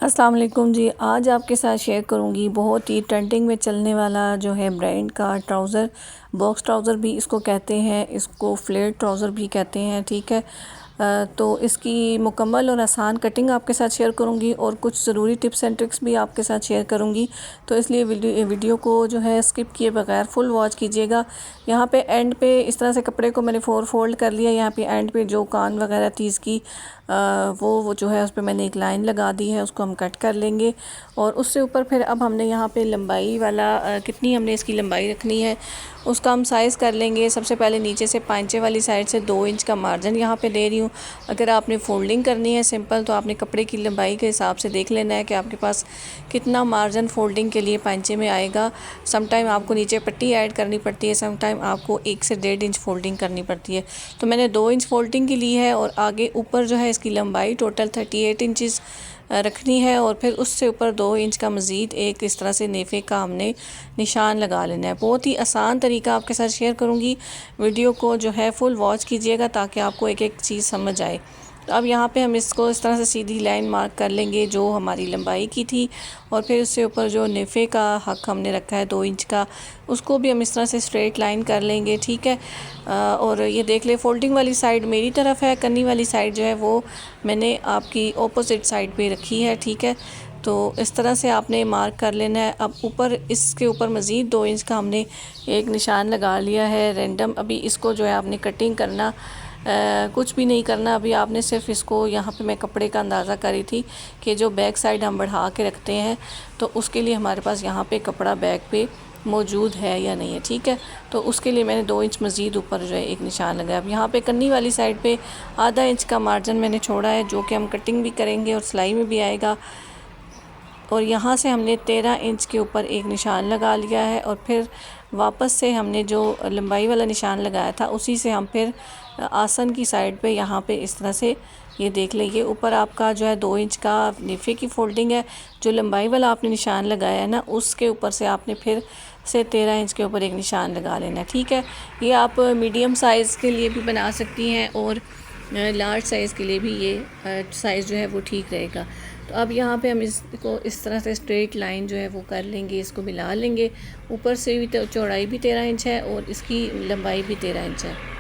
अस्सलाम वालेकुम जी। आज आपके साथ शेयर करूंगी बहुत ही ट्रेंडिंग में चलने वाला जो है ब्रांड का ट्राउज़र। बॉक्स ट्राउज़र भी इसको कहते हैं, इसको फ्लेयर ट्राउज़र भी कहते हैं। ठीक है, तो इसकी मुकम्मल और आसान कटिंग आपके साथ शेयर करूंगी और कुछ ज़रूरी टिप्स एंड ट्रिक्स भी आपके साथ शेयर करूंगी। तो इसलिए वीडियो को जो है स्किप किए बगैर फुल वॉच कीजिएगा। यहाँ पे एंड पे इस तरह से कपड़े को मैंने फोल्ड कर लिया। यहाँ पे एंड पे जो कान वगैरह थी इसकी वो जो है उस पर मैंने एक लाइन लगा दी है, उसको हम कट कर लेंगे। और उससे ऊपर फिर अब हमने यहाँ पे लंबाई वाला कितनी हमने इसकी लंबाई रखनी है उसका हम साइज़ कर लेंगे। सबसे पहले नीचे से पांचे वाली साइड से 2 इंच का मार्जिन यहाँ पे दे रही हूँ। अगर आपने फोल्डिंग करनी है सिंपल तो आपने कपड़े की लंबाई के हिसाब से देख लेना है कि आपके पास कितना मार्जिन फोल्डिंग के लिए पांचे में आएगा। सम टाइम आपको नीचे पट्टी ऐड करनी पड़ती है, सम टाइम आपको 1 से 1.5 इंच फोल्डिंग करनी पड़ती है। तो मैंने 2 इंच फोल्डिंग की ली है और आगे ऊपर जो है इसकी लंबाई टोटल 38 इंचज़ रखनी है। और फिर उससे ऊपर 2 इंच का मज़ीद एक इस तरह से नेफ़े का हमने निशान लगा लेना है। बहुत ही आसान तरीका आपके साथ शेयर करूँगी, वीडियो को जो है फुल वॉच कीजिएगा ताकि आपको एक एक चीज़ समझ आए। तो अब यहाँ पे हम इसको इस तरह से सीधी लाइन मार्क कर लेंगे जो हमारी लंबाई की थी। और फिर उससे ऊपर जो नेफ़े का हक हमने रखा है 2 इंच का, उसको भी हम इस तरह से स्ट्रेट लाइन कर लेंगे। ठीक है, और ये देख ले फोल्डिंग वाली साइड मेरी तरफ है, कन्नी वाली साइड जो है वो मैंने आपकी ऑपोजिट साइड पे रखी है। ठीक है, तो इस तरह से आपने मार्क कर लेना है। अब ऊपर इसके ऊपर मज़ीद 2 इंच का हमने एक निशान लगा लिया है रैंडम। अभी इसको जो है आपने कटिंग करना कुछ भी नहीं करना। अभी आपने सिर्फ इसको यहाँ पे मैं कपड़े का अंदाज़ा करी थी कि जो बैक साइड हम बढ़ा के रखते हैं तो उसके लिए हमारे पास यहाँ पे कपड़ा बैक पे मौजूद है या नहीं है। ठीक है, तो उसके लिए मैंने 2 इंच मज़ीद ऊपर जो है एक निशान लगाया। अब यहाँ पे कन्नी वाली साइड पे आधा इंच का मार्जिन मैंने छोड़ा है जो कि हम कटिंग भी करेंगे और सिलाई में भी आएगा। और यहाँ से हमने 13 इंच के ऊपर एक निशान लगा लिया है और फिर वापस से हमने जो लंबाई वाला निशान लगाया था उसी से हम फिर आसन की साइड पे यहाँ पे इस तरह से ये देख लीजिए ऊपर आपका जो है 2 इंच का नेफ़े की फोल्डिंग है। जो लंबाई वाला आपने निशान लगाया है ना उसके ऊपर से आपने फिर से 13 इंच के ऊपर एक निशान लगा लेना है। ठीक है, ये आप मीडियम साइज़ के लिए भी बना सकती हैं और लार्ज साइज़ के लिए भी ये साइज़ जो है वो ठीक रहेगा। तो अब यहाँ पे हम इसको इस तरह से स्ट्रेट लाइन जो है वो कर लेंगे, इसको मिला लेंगे। ऊपर से भी चौड़ाई भी 13 इंच है और इसकी लंबाई भी 13 इंच है।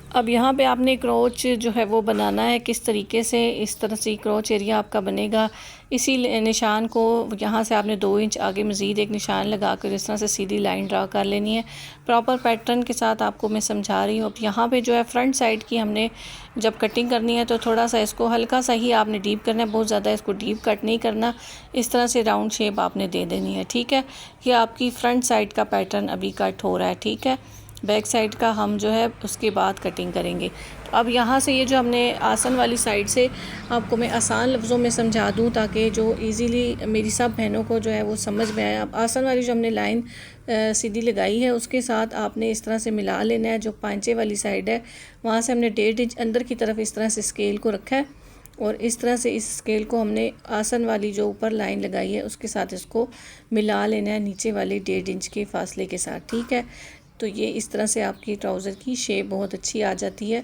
अब यहाँ पे आपने क्रोच जो है वो बनाना है किस तरीके से, इस तरह से क्रोच एरिया आपका बनेगा। इसी निशान को यहाँ से आपने 2 इंच आगे मज़ीद एक निशान लगा कर इस तरह से सीधी लाइन ड्रा कर लेनी है। प्रॉपर पैटर्न के साथ आपको मैं समझा रही हूँ। अब यहाँ पे जो है फ्रंट साइड की हमने जब कटिंग करनी है तो थोड़ा सा इसको हल्का सा ही आपने डीप करना है, बहुत ज़्यादा इसको डीप कट नहीं करना। इस तरह से राउंड शेप आपने दे देनी है। ठीक है, ये आपकी फ्रंट साइड का पैटर्न अभी कट हो रहा है। ठीक है, बैक साइड का हम जो है उसके बाद कटिंग करेंगे। तो अब यहाँ से ये जो हमने आसन वाली साइड से आपको मैं आसान लफ्ज़ों में समझा दूँ ताकि जो इजीली मेरी सब बहनों को जो है वो समझ में आए। अब आसन वाली जो हमने लाइन सीधी लगाई है उसके साथ आपने इस तरह से मिला लेना है। जो पांचे वाली साइड है वहाँ से हमने 1.5 इंच अंदर की तरफ इस तरह से स्केल को रखा है और इस तरह से इस स्केल को हमने आसन वाली जो ऊपर लाइन लगाई है उसके साथ इसको मिला लेना है नीचे वाली 1.5 इंच के फासले के साथ। ठीक है, तो ये इस तरह से आपकी ट्राउज़र की शेप बहुत अच्छी आ जाती है।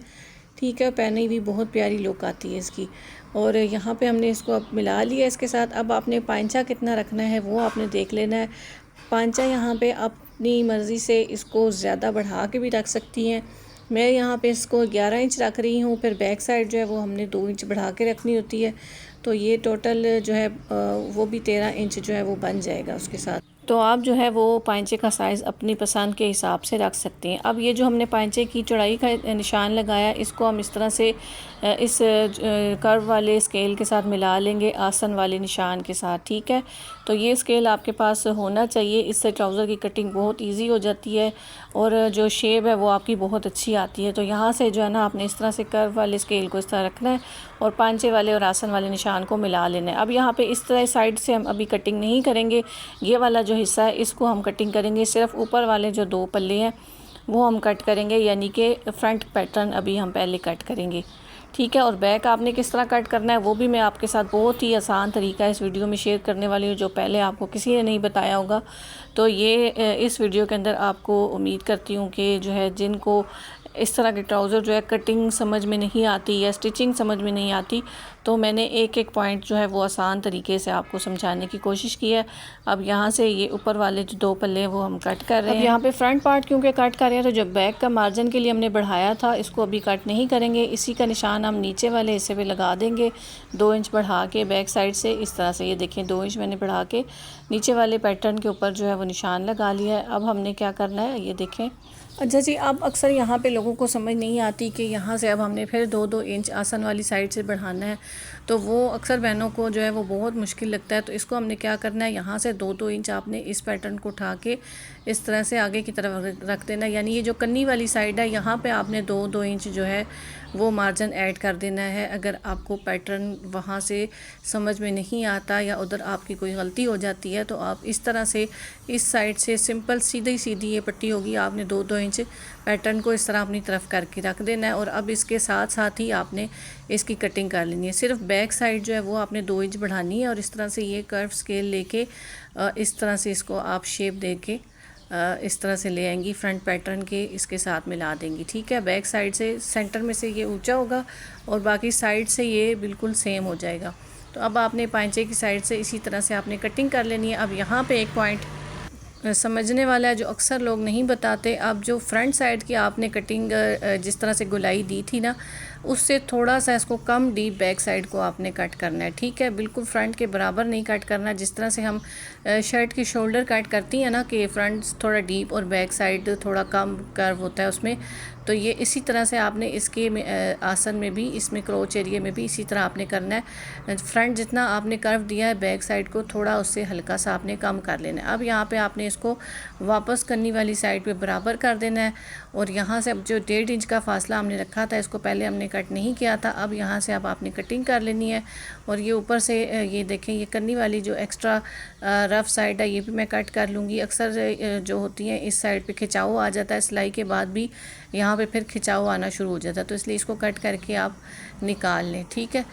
ठीक है, पहने भी बहुत प्यारी लुक आती है इसकी। और यहाँ पे हमने इसको अब मिला लिया इसके साथ। अब आपने पांचा कितना रखना है वो आपने देख लेना है। पांचा यहाँ पे अपनी मर्ज़ी से इसको ज़्यादा बढ़ा के भी रख सकती हैं। मैं यहाँ पे इसको 11 इंच रख रही हूँ। फिर बैक साइड जो है वो हमने 2 इंच बढ़ा के रखनी होती है। तो ये टोटल जो है वो भी 13 इंच जो है वो बन जाएगा उसके साथ। तो आप जो है वो पांचे का साइज़ अपनी पसंद के हिसाब से रख सकते हैं। अब ये जो हमने पांचे की चौड़ाई का निशान लगाया इसको हम इस तरह से इस कर्व वाले स्केल के साथ मिला लेंगे आसन वाले निशान के साथ। ठीक है, तो ये स्केल आपके पास होना चाहिए, इससे ट्राउज़र की कटिंग बहुत इजी हो जाती है और जो शेप है वो आपकी बहुत अच्छी आती है। तो यहाँ से जो है ना आपने इस तरह से कर्व वाले स्केल को इस तरह रखना है और पांचे वाले और आसन वाले निशान को मिला लेना है। अब यहाँ पे इस तरह साइड से हम अभी कटिंग नहीं करेंगे, ये वाला जो हिस्सा है इसको हम कटिंग करेंगे। सिर्फ ऊपर वाले जो 2 पल्ले हैं वो हम कट करेंगे, यानी कि फ्रंट पैटर्न अभी हम पहले कट करेंगे। ठीक है, और बैक आपने किस तरह कट करना है वो भी मैं आपके साथ बहुत ही आसान तरीका इस वीडियो में शेयर करने वाली हूँ जो पहले आपको किसी ने नहीं बताया होगा। तो ये इस वीडियो के अंदर आपको उम्मीद करती हूँ कि जो है जिनको इस तरह के ट्राउज़र जो है कटिंग समझ में नहीं आती या स्टिचिंग समझ में नहीं आती, तो मैंने एक एक पॉइंट जो है वो आसान तरीके से आपको समझाने की कोशिश की है। अब यहाँ से ये ऊपर वाले जो 2 पल्ले हैं वो हम कट कर रहे हैं। अब यहाँ पे फ्रंट पार्ट क्योंकि कट कर रहे हैं, तो जो बैक का मार्जिन के लिए हमने बढ़ाया था इसको अभी कट नहीं करेंगे। इसी का निशान हम नीचे वाले हिस्से पे लगा देंगे 2 इंच बढ़ा के बैक साइड से। इस तरह से ये देखें 2 इंच मैंने बढ़ा के नीचे वाले पैटर्न के ऊपर जो है वो निशान लगा लिया है। अब हमने क्या करना है ये देखें। अच्छा जी, अब अक्सर यहाँ पे लोगों को समझ नहीं आती कि यहाँ से अब हमने फिर 2-2 इंच आसन वाली साइड से बढ़ाना है, तो वो अक्सर बहनों को जो है वो बहुत मुश्किल लगता है। तो इसको हमने क्या करना है, यहाँ से 2-2 इंच आपने इस पैटर्न को उठा के इस तरह से आगे की तरफ रख देना। यानी ये जो कन्नी वाली साइड है यहाँ पे आपने 2-2 इंच जो है वो मार्जिन ऐड कर देना है। अगर आपको पैटर्न वहाँ से समझ में नहीं आता या उधर आपकी कोई गलती हो जाती है, तो आप इस तरह से इस साइड से सिंपल सीधी सीधी ये पट्टी होगी, आपने 2-2 इंच पैटर्न को इस तरह अपनी तरफ करके रख देना है। और अब इसके साथ साथ ही आपने इसकी कटिंग कर लेनी है। सिर्फ बैक साइड जो है वो आपने 2 इंच बढ़ानी है और इस तरह से ये कर्व स्केल लेके इस तरह से इसको आप शेप दे के इस तरह से ले आएंगी, फ्रंट पैटर्न के इसके साथ मिला देंगी। ठीक है, बैक साइड से सेंटर में से ये ऊंचा होगा और बाकी साइड से ये बिल्कुल सेम हो जाएगा। तो अब आपने पांचे की साइड से इसी तरह से आपने कटिंग कर लेनी है। अब यहाँ पे एक पॉइंट समझने वाला है जो अक्सर लोग नहीं बताते। अब जो फ्रंट साइड की आपने कटिंग जिस तरह से गोलाई दी थी ना, उससे थोड़ा सा इसको कम डीप बैक साइड को आपने कट करना है। ठीक है, बिल्कुल फ्रंट के बराबर नहीं कट करना। जिस तरह से हम शर्ट की शोल्डर कट करती हैं ना कि फ्रंट थोड़ा डीप और बैक साइड थोड़ा कम कर्व होता है उसमें, तो ये इसी तरह से आपने इसके आसन में भी, इसमें क्रोच एरिया में भी इसी तरह आपने करना है। फ्रंट जितना आपने कर्व दिया है बैक साइड को थोड़ा उससे हल्का सा आपने कम कर लेना है। अब यहाँ पे आपने इसको वापस करनी वाली साइड पे बराबर कर देना है। और यहाँ से अब जो 1.5 इंच का फासला हमने रखा था इसको पहले हमने कट नहीं किया था, अब यहाँ से अब आपने कटिंग कर लेनी है। और ये ऊपर से ये देखें, ये करनी वाली जो एक्स्ट्रा रफ़ साइड है ये भी मैं कट कर लूँगी। अक्सर जो होती हैं इस साइड पे खिंचाव आ जाता है, सिलाई के बाद भी यहाँ पे फिर खिंचाव आना शुरू हो जाता है, तो इसलिए इसको कट करके आप निकाल लें। ठीक है,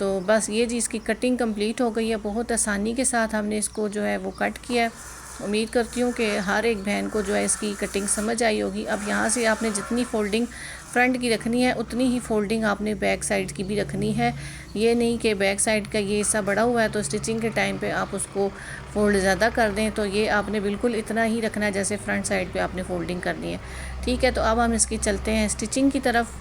तो बस ये जी इसकी कटिंग कंप्लीट हो गई है। बहुत आसानी के साथ हमने इसको जो है वो कट किया है। उम्मीद करती हूँ कि हर एक बहन को जो है इसकी कटिंग समझ आई होगी। अब यहाँ से आपने जितनी फ़ोल्डिंग फ्रंट की रखनी है उतनी ही फ़ोल्डिंग आपने बैक साइड की भी रखनी है। ये नहीं कि बैक साइड का ये हिस्सा बड़ा हुआ है तो स्टिचिंग के टाइम पे आप उसको फ़ोल्ड ज़्यादा कर दें, तो ये आपने बिल्कुल इतना ही रखना है जैसे फ्रंट साइड पे आपने फ़ोल्डिंग करनी है। ठीक है, तो अब हम इसकी चलते हैं स्टिचिंग की तरफ।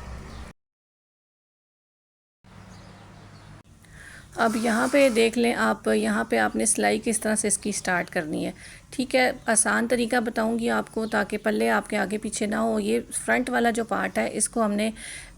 अब यहाँ पे देख लें आप, यहाँ पे आपने सिलाई किस तरह से इसकी स्टार्ट करनी है। ठीक है, आसान तरीका बताऊंगी आपको ताकि पल्ले आपके आगे पीछे ना हो। ये फ्रंट वाला जो पार्ट है इसको हमने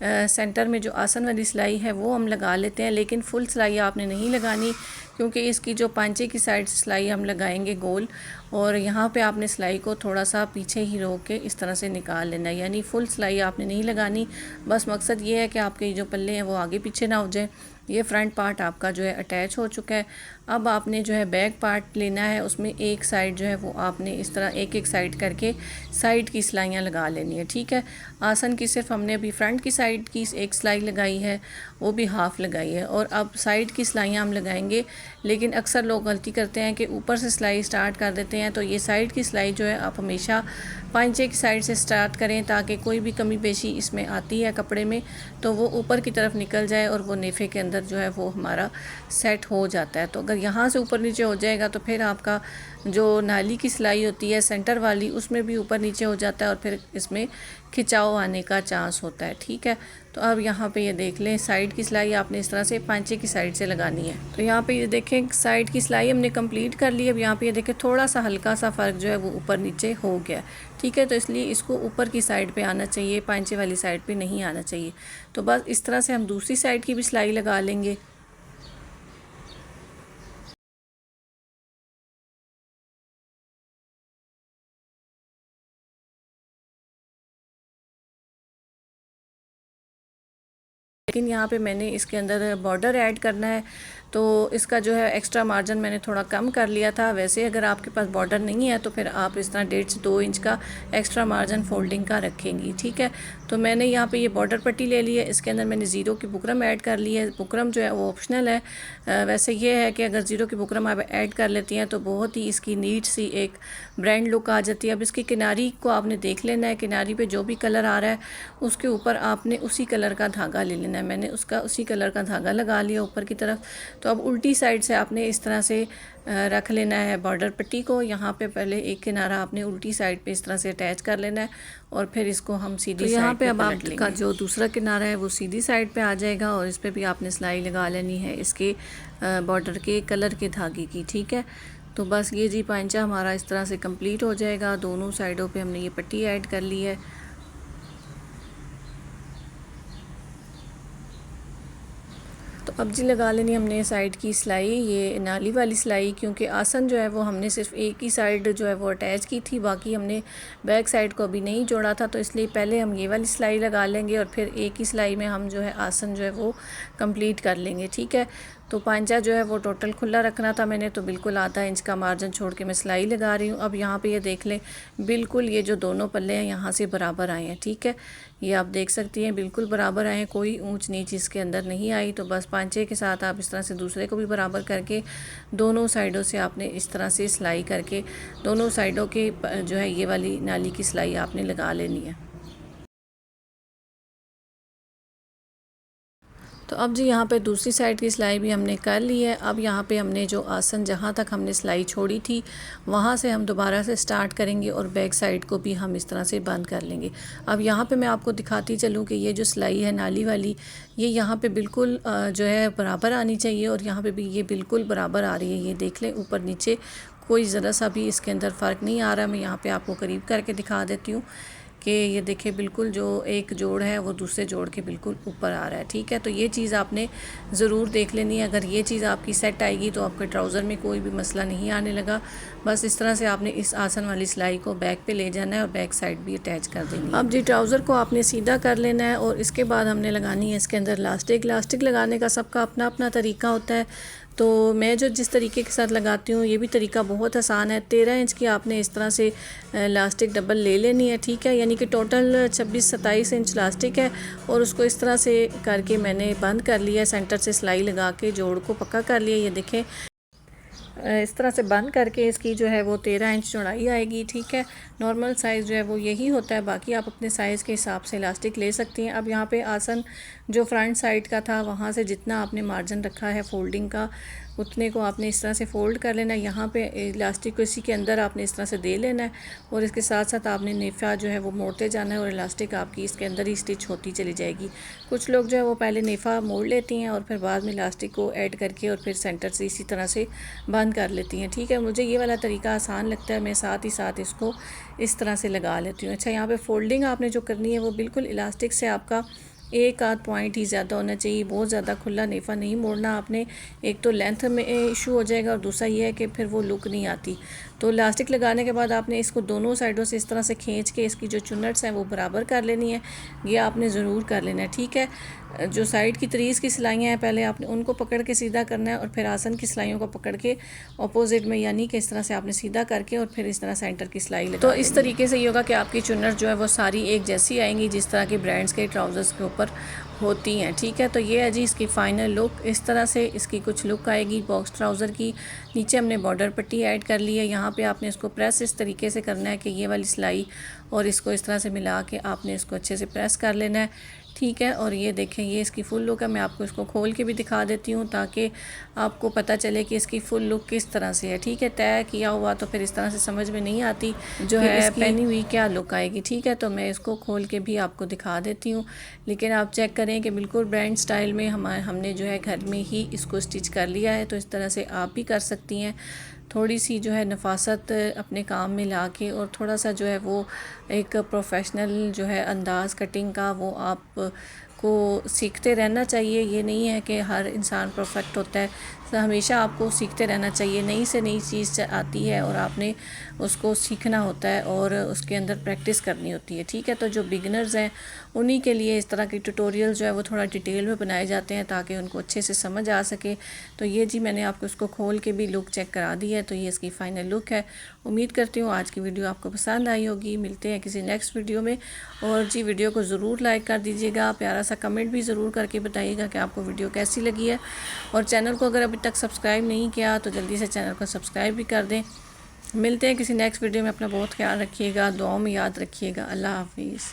सेंटर में जो आसन वाली सिलाई है वो हम लगा लेते हैं, लेकिन फुल सिलाई आपने नहीं लगानी क्योंकि इसकी जो पांचे की साइड से सिलाई हम लगाएंगे गोल, और यहाँ पे आपने सिलाई को थोड़ा सा पीछे ही रोक के इस तरह से निकाल लेना है। यानी फुल सिलाई आपने नहीं लगानी, बस मकसद ये है कि आपके जो पल्ले हैं वो आगे पीछे ना हो जाए। ये फ्रंट पार्ट आपका जो है अटैच हो चुका है। अब आपने जो है बैक पार्ट लेना है, उसमें एक साइड जो है वो आपने इस तरह एक एक साइड करके साइड की सिलाइयाँ लगा लेनी है। ठीक है, आसन की सिर्फ हमने अभी फ्रंट की साइड की एक सिलाई लगाई है, वो भी हाफ़ लगाई है, और अब साइड की सिलाइयाँ हम लगाएंगे। लेकिन अक्सर लोग गलती करते हैं कि ऊपर से सिलाई स्टार्ट कर देते हैं, तो ये साइड की सिलाई जो है आप हमेशा पांचे की साइड से स्टार्ट करें ताकि कोई भी कमी पेशी इसमें आती है कपड़े में तो वो ऊपर की तरफ निकल जाए और वो नेफे के अंदर जो है वो हमारा सेट हो जाता है। तो अगर यहाँ से ऊपर नीचे हो जाएगा तो फिर आपका जो नाली की सिलाई होती है सेंटर वाली उसमें भी ऊपर नीचे हो जाता है और फिर इसमें खिंचाव आने का चांस होता है। ठीक है, तो अब यहाँ पे ये देख लें साइड की सिलाई आपने इस तरह से पांचे की साइड से लगानी है। तो यहाँ पे ये देखें साइड की सिलाई हमने कंप्लीट कर ली। अब यहाँ पे ये देखें थोड़ा सा हल्का सा फ़र्क जो है वो ऊपर नीचे हो गया। ठीक है, तो इसलिए इसको ऊपर की साइड पे आना चाहिए, पांचे वाली साइड पे नहीं आना चाहिए। तो बस इस तरह से हम दूसरी साइड की भी सिलाई लगा लेंगे। लेकिन यहाँ पे मैंने इसके अंदर बॉर्डर ऐड करना है, तो इसका जो है एक्स्ट्रा मार्जिन मैंने थोड़ा कम कर लिया था। वैसे अगर आपके पास बॉर्डर नहीं है तो फिर आप इस तरह 1.5 से 2 इंच का एक्स्ट्रा मार्जिन फोल्डिंग का रखेंगी, ठीक है। तो मैंने यहाँ पे ये बॉर्डर पट्टी ले ली है, इसके अंदर मैंने ज़ीरो की बुकरम ऐड कर ली है। बुकरम जो है वो ऑप्शनल है। वैसे ये है कि अगर ज़ीरो की बुकरम आप ऐड कर लेती हैं तो बहुत ही इसकी नीट सी एक ब्रांड लुक आ जाती है। अब इसकी किनारी को आपने देख लेना है, किनारी पे जो भी कलर आ रहा है उसके ऊपर आपने उसी कलर का धागा ले लेना है। मैंने उसका उसी कलर का धागा लगा लिया ऊपर की तरफ। तो अब उल्टी साइड से आपने इस तरह से रख लेना है बॉर्डर पट्टी को। यहाँ पे पहले एक किनारा आपने उल्टी साइड पे इस तरह से अटैच कर लेना है और फिर इसको हम सीधी यहाँ पे अब आपका जो दूसरा किनारा है वो सीधी साइड पे आ जाएगा और इस पे भी आपने सिलाई लगा लेनी है इसके बॉर्डर के कलर के धागे की, ठीक है। तो बस ये जी पांचा हमारा इस तरह से कंप्लीट हो जाएगा। दोनों साइडों पे हमने ये पट्टी ऐड कर ली है। तो अब जी लगा लेनी हमने साइड की सिलाई, ये नाली वाली सिलाई, क्योंकि आसन जो है वो हमने सिर्फ एक ही साइड जो है वो अटैच की थी, बाकी हमने बैक साइड को अभी नहीं जोड़ा था। तो इसलिए पहले हम ये वाली सिलाई लगा लेंगे और फिर एक ही सिलाई में हम जो है आसन जो है वो कंप्लीट कर लेंगे, ठीक है। तो पांचा जो है वो टोटल खुला रखना था मैंने, तो बिल्कुल आधा इंच का मार्जिन छोड़ के मैं सिलाई लगा रही हूँ। अब यहाँ पे ये देख लें, बिल्कुल ये जो दोनों पल्ले हैं यहाँ से बराबर आए हैं, ठीक है। ये आप देख सकती हैं बिल्कुल बराबर आए हैं, कोई ऊंच नीच इसके अंदर नहीं आई। तो बस पांचे के साथ आप इस तरह से दूसरे को भी बराबर करके दोनों साइडों से आपने इस तरह से सिलाई करके दोनों साइडों के जो है ये वाली नाली की सिलाई आपने लगा लेनी है। तो अब जी यहाँ पे दूसरी साइड की सिलाई भी हमने कर ली है। अब यहाँ पे हमने जो आसन जहाँ तक हमने सिलाई छोड़ी थी वहाँ से हम दोबारा से स्टार्ट करेंगे और बैक साइड को भी हम इस तरह से बंद कर लेंगे। अब यहाँ पे मैं आपको दिखाती चलूँ कि ये जो सिलाई है नाली वाली, ये यहाँ पे बिल्कुल जो है बराबर आनी चाहिए और यहाँ पे भी ये बिल्कुल बराबर आ रही है। ये देख लें ऊपर नीचे कोई ज़रा सा भी इसके अंदर फ़र्क नहीं आ रहा। मैं यहाँ पर आपको करीब करके दिखा देती हूँ कि ये देखिए बिल्कुल जो एक जोड़ है वो दूसरे जोड़ के बिल्कुल ऊपर आ रहा है, ठीक है। तो ये चीज़ आपने ज़रूर देख लेनी है। अगर ये चीज़ आपकी सेट आएगी तो आपके ट्राउज़र में कोई भी मसला नहीं आने लगा। बस इस तरह से आपने इस आसन वाली सिलाई को बैक पे ले जाना है और बैक साइड भी अटैच कर देनी है। अब जी ट्राउज़र को आपने सीधा कर लेना है और इसके बाद हमने लगानी है इसके अंदर लास्टिक लगाने का सबका अपना अपना तरीका होता है। तो मैं जो जिस तरीके के साथ लगाती हूँ ये भी तरीका बहुत आसान है। 13 इंच की आपने इस तरह से लास्टिक डबल ले लेनी है, ठीक है। यानी कि टोटल 26-27 इंच लास्टिक है और उसको इस तरह से करके मैंने बंद कर लिया, सेंटर से सिलाई लगा के जोड़ को पक्का कर लिया। ये देखें इस तरह से बंद करके इसकी जो है वो 13 इंच चौड़ाई आएगी, ठीक है। नॉर्मल साइज़ जो है वो यही होता है, बाकी आप अपने साइज़ के हिसाब से इलास्टिक ले सकती हैं। अब यहाँ पे आसन जो फ्रंट साइड का था वहाँ से जितना आपने मार्जिन रखा है फोल्डिंग का उतने को आपने इस तरह से फ़ोल्ड कर लेना है। यहाँ पे इलास्टिक को इसी के अंदर आपने इस तरह से दे लेना है और इसके साथ साथ आपने नेफ़ा जो है वो मोड़ते जाना है और इलास्टिक आपकी इसके अंदर ही स्टिच होती चली जाएगी। कुछ लोग जो है वो पहले नेफ़ा मोड़ लेती हैं और फिर बाद में इलास्टिक को ऐड करके और फिर सेंटर से इसी तरह से बंद कर लेती हैं, ठीक है। मुझे ये वाला तरीका आसान लगता है, मैं साथ ही साथ इसको इस तरह से लगा लेती हूँ। अच्छा, यहाँ पे फोल्डिंग आपने जो करनी है वो बिल्कुल इलास्टिक से आपका एक आध पॉइंट ही ज़्यादा होना चाहिए, बहुत ज़्यादा खुला नेफ़ा नहीं मोड़ना आपने। एक तो लेंथ में इशू हो जाएगा और दूसरा ये है कि फिर वो लुक नहीं आती। तो इलास्टिक लगाने के बाद आपने इसको दोनों साइडों से इस तरह से खींच के इसकी जो चुन्नट्स हैं वो बराबर कर लेनी है। ये आपने ज़रूर कर लेना है, ठीक है। जो साइड की तरीज़ की सिलाइयाँ हैं पहले आपने उनको पकड़ के सीधा करना है और फिर आसन की सिलाइयों को पकड़ के अपोजिट में, यानी कि इस तरह से आपने सीधा करके और फिर इस तरह सेंटर की सिलाई लगा। तो इस तरीके से ये होगा कि आपकी चुन्नट जो है वो सारी एक जैसी आएंगी जिस तरह की ब्रांड्स के ट्राउज़र्स के ऊपर होती हैं, ठीक है। तो ये है जी इसकी फ़ाइनल लुक। इस तरह से इसकी कुछ लुक आएगी बॉक्स ट्राउज़र की। नीचे हमने बॉर्डर पट्टी ऐड कर ली है। यहाँ पे आपने इसको प्रेस इस तरीके से करना है कि ये वाली सिलाई और इसको इस तरह से मिला के आपने इसको अच्छे से प्रेस कर लेना है, ठीक है। और ये देखें ये इसकी फ़ुल लुक है। मैं आपको इसको खोल के भी दिखा देती हूँ ताकि आपको पता चले कि इसकी फ़ुल लुक किस तरह से है, ठीक है। तय किया हुआ तो फिर इस तरह से समझ में नहीं आती जो है पहनी हुई क्या लुक आएगी, ठीक है। तो मैं इसको खोल के भी आपको दिखा देती हूँ, लेकिन आप चेक करें कि बिल्कुल ब्रांड स्टाइल में हमने जो है घर में ही इसको स्टिच कर लिया है। तो इस तरह से आप भी कर सकती हैं। थोड़ी सी जो है नफासत अपने काम में ला के और थोड़ा सा जो है वो एक प्रोफेशनल जो है अंदाज़ कटिंग का वो आप आपको सीखते रहना चाहिए। ये नहीं है कि हर इंसान परफेक्ट होता है, तो हमेशा आपको सीखते रहना चाहिए। नई से नई चीज़ आती है और आपने उसको सीखना होता है और उसके अंदर प्रैक्टिस करनी होती है, ठीक है। तो जो बिगिनर्स हैं उन्हीं के लिए इस तरह की ट्यूटोरियल जो है वो थोड़ा डिटेल में बनाए जाते हैं ताकि उनको अच्छे से समझ आ सके। तो ये जी मैंने आपको इसको खोल के भी लुक चेक करा दी है, तो ये इसकी फ़ाइनल लुक है। उम्मीद करती हूँ आज की वीडियो आपको पसंद आई होगी। मिलते हैं किसी नेक्स्ट वीडियो में, और जी वीडियो को ज़रूर लाइक कर दीजिएगा, प्यारा सा कमेंट भी ज़रूर करके बताइएगा कि आपको वीडियो कैसी लगी है। और चैनल को अगर अभी तक सब्सक्राइब नहीं किया तो जल्दी से चैनल को सब्सक्राइब भी कर दें। मिलते हैं किसी नेक्स्ट वीडियो में। अपना बहुत ख्याल रखिएगा, दुआओं में याद रखिएगा। अल्लाह हाफिज़।